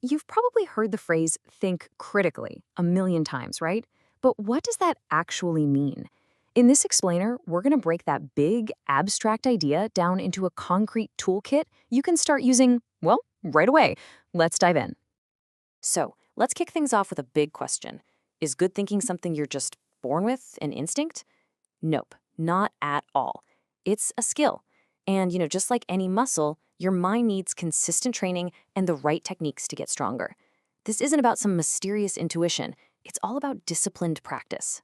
You've probably heard the phrase think critically a million times, right? But what does that actually mean? In this explainer, we're going to break that big, abstract idea down into a concrete toolkit you can start using, well, right away. Let's dive in. So, let's kick things off with a big question. Is good thinking something you're just born with, an instinct? Nope, not at all. It's a skill. And, just like any muscle, your mind needs consistent training and the right techniques to get stronger. This isn't about some mysterious intuition. It's all about disciplined practice.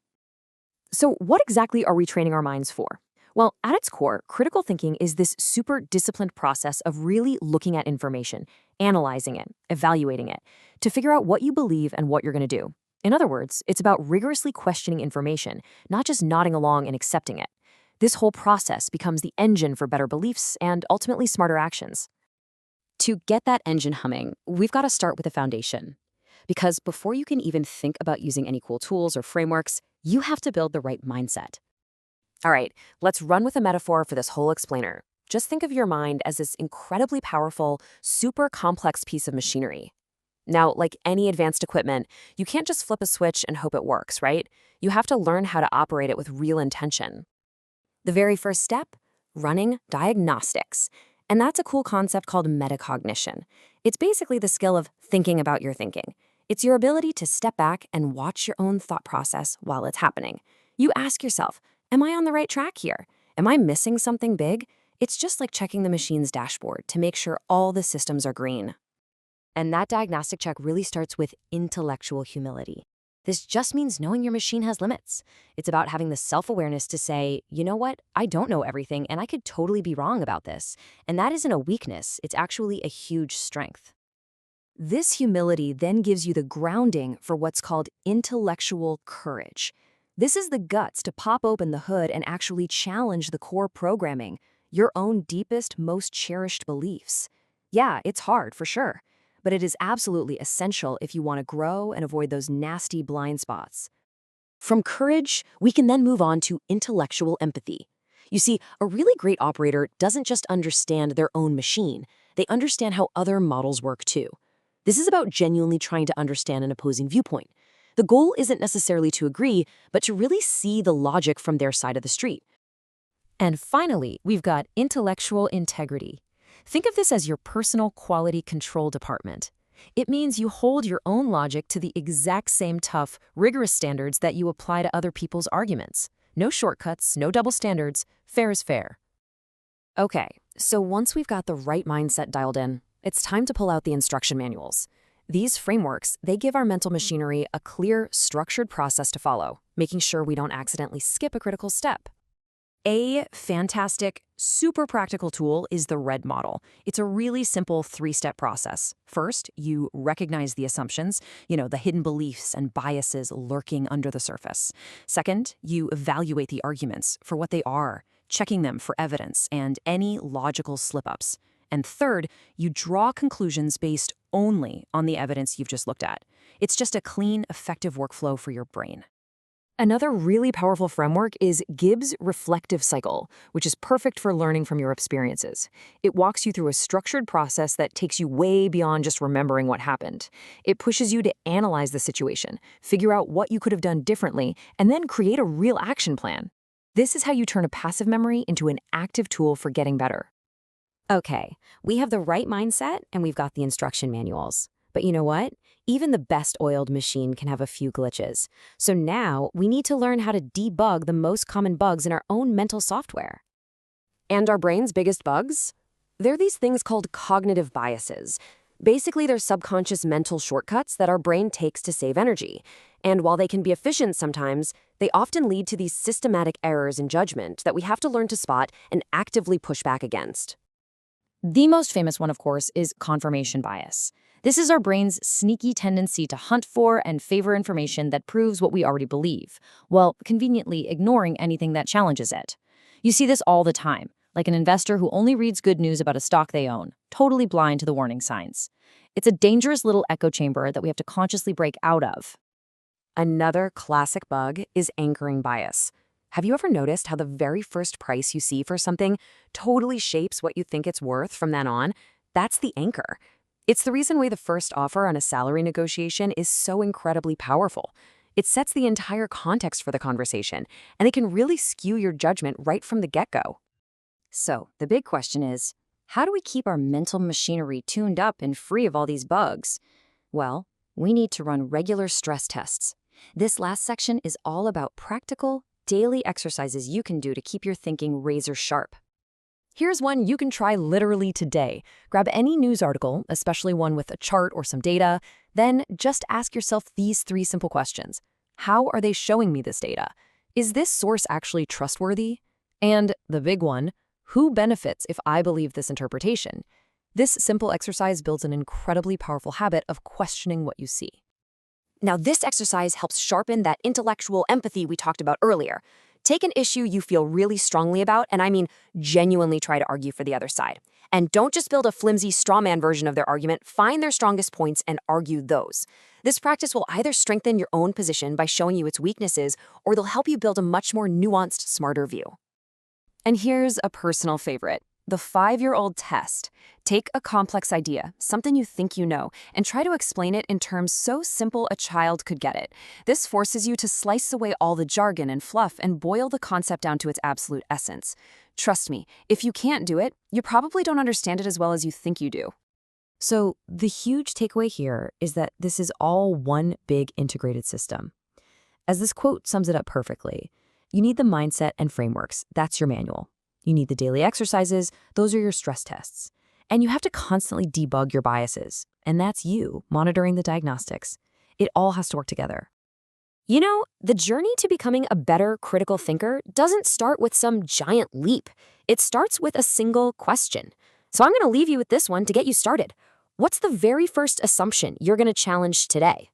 So, what exactly are we training our minds for? Well, at its core, critical thinking is this super disciplined process of really looking at information, analyzing it, evaluating it, to figure out what you believe and what you're going to do. In other words, it's about rigorously questioning information, not just nodding along and accepting it. This whole process becomes the engine for better beliefs and ultimately smarter actions. To get that engine humming, we've got to start with a foundation. Because before you can even think about using any cool tools or frameworks, you have to build the right mindset. All right, let's run with a metaphor for this whole explainer. Just think of your mind as this incredibly powerful, super complex piece of machinery. Now, like any advanced equipment, you can't just flip a switch and hope it works, right? You have to learn how to operate it with real intention. The very first step? Running diagnostics. And that's a cool concept called metacognition. It's basically the skill of thinking about your thinking. It's your ability to step back and watch your own thought process while it's happening. You ask yourself, am I on the right track here? Am I missing something big? It's just like checking the machine's dashboard to make sure all the systems are green. And that diagnostic check really starts with intellectual humility. This just means knowing your machine has limits. It's about having the self-awareness to say, you know what, I don't know everything and I could totally be wrong about this. And that isn't a weakness, it's actually a huge strength. This humility then gives you the grounding for what's called intellectual courage. This is the guts to pop open the hood and actually challenge the core programming, your own deepest, most cherished beliefs. Yeah, it's hard for sure, but it is absolutely essential if you want to grow and avoid those nasty blind spots. From courage, we can then move on to intellectual empathy. You see, a really great operator doesn't just understand their own machine, they understand how other models work too. This is about genuinely trying to understand an opposing viewpoint. The goal isn't necessarily to agree, but to really see the logic from their side of the street. And finally, we've got intellectual integrity. Think of this as your personal quality control department. It means you hold your own logic to the exact same tough, rigorous standards that you apply to other people's arguments. No shortcuts, no double standards, fair is fair. Okay, so once we've got the right mindset dialed in, it's time to pull out the instruction manuals. These frameworks, they give our mental machinery a clear, structured process to follow, making sure we don't accidentally skip a critical step. A fantastic, super practical tool is the RED model. It's a really simple three-step process. First, you recognize the assumptions, the hidden beliefs and biases lurking under the surface. Second, you evaluate the arguments for what they are, checking them for evidence and any logical slip-ups. And third, you draw conclusions based only on the evidence you've just looked at. It's just a clean, effective workflow for your brain. Another really powerful framework is Gibbs' reflective cycle, which is perfect for learning from your experiences. It walks you through a structured process that takes you way beyond just remembering what happened. It pushes you to analyze the situation, figure out what you could have done differently, and then create a real action plan. This is how you turn a passive memory into an active tool for getting better. Okay, we have the right mindset and we've got the instruction manuals. But you know what? Even the best oiled machine can have a few glitches. So now we need to learn how to debug the most common bugs in our own mental software. And our brain's biggest bugs? They're these things called cognitive biases. Basically, they're subconscious mental shortcuts that our brain takes to save energy. And while they can be efficient sometimes, they often lead to these systematic errors in judgment that we have to learn to spot and actively push back against. The most famous one, of course, is confirmation bias. This is our brain's sneaky tendency to hunt for and favor information that proves what we already believe, while conveniently ignoring anything that challenges it. You see this all the time, like an investor who only reads good news about a stock they own, totally blind to the warning signs. It's a dangerous little echo chamber that we have to consciously break out of. Another classic bug is anchoring bias. Have you ever noticed how the very first price you see for something totally shapes what you think it's worth from then on? That's the anchor. It's the reason why the first offer on a salary negotiation is so incredibly powerful. It sets the entire context for the conversation, and it can really skew your judgment right from the get-go. So, the big question is, how do we keep our mental machinery tuned up and free of all these bugs? Well, we need to run regular stress tests. This last section is all about practical, daily exercises you can do to keep your thinking razor sharp. Here's one you can try literally today. Grab any news article, especially one with a chart or some data, then just ask yourself these 3 simple questions. How are they showing me this data? Is this source actually trustworthy? And the big one, who benefits if I believe this interpretation? This simple exercise builds an incredibly powerful habit of questioning what you see. Now, this exercise helps sharpen that intellectual empathy we talked about earlier. Take an issue you feel really strongly about, and I mean genuinely try to argue for the other side. And don't just build a flimsy straw man version of their argument, find their strongest points and argue those. This practice will either strengthen your own position by showing you its weaknesses, or they'll help you build a much more nuanced, smarter view. And here's a personal favorite. The 5-year-old test. Take a complex idea, something you think you know, and try to explain it in terms so simple a child could get it. This forces you to slice away all the jargon and fluff and boil the concept down to its absolute essence. Trust me, if you can't do it, you probably don't understand it as well as you think you do. So the huge takeaway here is that this is all one big integrated system. As this quote sums it up perfectly, you need the mindset and frameworks. That's your manual. You need the daily exercises, those are your stress tests. And you have to constantly debug your biases, and that's you monitoring the diagnostics. It all has to work together. You know, the journey to becoming a better critical thinker doesn't start with some giant leap. It starts with a single question. So I'm going to leave you with this one to get you started. What's the very first assumption you're going to challenge today?